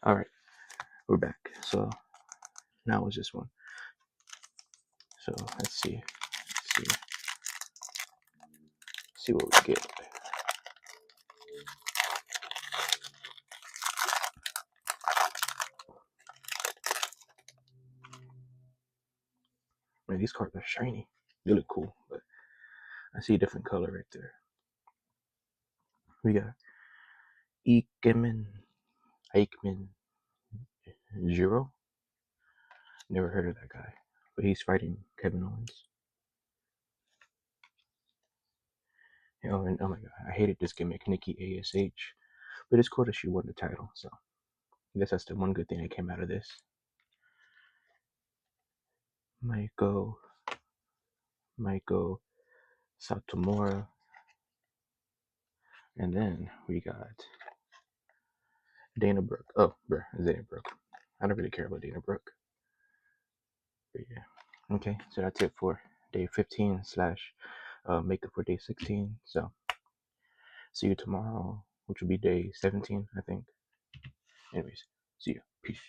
All right, we're back. So now it's this one. So let's see. See what we get. Man, these cards are shiny. They look cool, but I see a different color right there. We got Aikman Jiro. Never heard of that guy, but he's fighting Kevin Owens. Oh, and oh my god, I hated this gimmick, Nikki ASH. But it's cool that she won the title, so I guess that's the one good thing that came out of this. Maiko Satomura. And then we got Dana Brooke. Oh, bruh, Dana Brooke. I don't really care about Dana Brooke. But yeah. Okay, so that's it for day 15 / makeup for day 16. So see you tomorrow, which will be day 17, I think. Anyways, see ya. Peace.